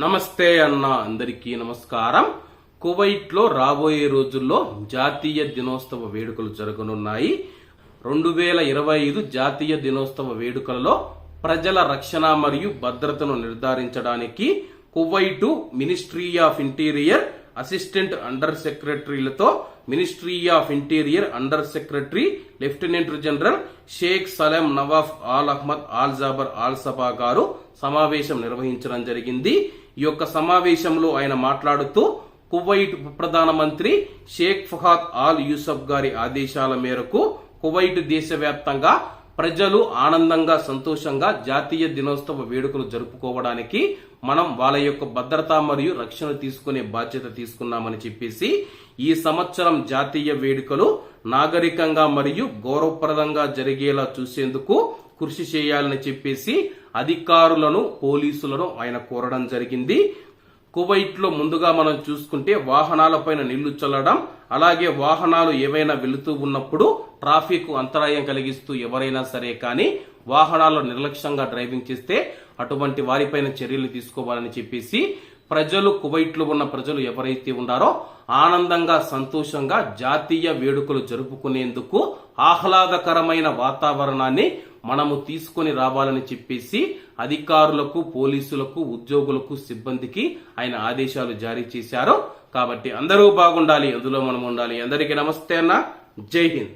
నమస్తే అన్న అందరికీ నమస్కారం. కువైట్ లో రాబోయే రోజుల్లో జాతీయ దినోత్సవ వేడుకలు జరగనున్నాయి. 2025 జాతీయ దినోత్సవ వేడుకలలో ప్రజల రక్షణ మరియు భద్రతను నిర్ధారించడానికి Kuwait ministry of interior assistant under సెక్రటరీలతో ministry of interior under secretary lieutenant general Sheikh Salem Nawaf Al Ahmad Al Jaber Al Sabah గారు సమావేశం నిర్వహించడం జరిగింది. ఈ యొక్క సమావేశంలో ఆయన మాట్లాడుతూ కువైట్ ప్రధానమంత్రి షేక్ ఫహాద్ ఆల్ యూసఫ్ గారి ఆదేశాల మేరకు కువైట్ దేశవ్యాప్తంగా ప్రజలు ఆనందంగా సంతోషంగా జాతీయ దినోత్సవ వేడుకలు జరుపుకోవడానికి మనం వాళ్ళ యొక్క భద్రత మరియు రక్షణ తీసుకునే బాధ్యత తీసుకున్నామని చెప్పేసి ఈ సంవత్సరం జాతీయ వేడుకలు నాగరికంగా మరియు గౌరవప్రదంగా జరిగేలా చూసేందుకు కృషి చేయాలని చెప్పేసి అధికారులను పోలీసులను ఆయన కోరడం జరిగింది. కువైట్ లో ముందుగా మనం చూసుకుంటే వాహనాలపైన నీళ్లు చల్లడం, అలాగే వాహనాలు ఏవైనా వెళుతూ ఉన్నప్పుడు ట్రాఫిక్ అంతరాయం కలిగిస్తూ ఎవరైనా సరే కానీ వాహనాలు నిర్లక్ష్యంగా డ్రైవింగ్ చేస్తే అటువంటి వారిపైన చర్యలు తీసుకోవాలని చెప్పేసి ప్రజలు కువైట్ లో ఉన్న ప్రజలు ఎవరైతే ఉన్నారో ఆనందంగా సంతోషంగా జాతీయ వేడుకలు జరుపుకునేందుకు ఆహ్లాదకరమైన వాతావరణాన్ని మనము తీసుకొని రావాలని చెప్పేసి అధికారులకు పోలీసులకు ఉద్యోగులకు సిబ్బందికి ఆయన ఆదేశాలు జారీ చేశారు. కాబట్టి అందరూ బాగుండాలి, అందులో మనం ఉండాలి. అందరికీ నమస్తే అన్న, జై హింద్.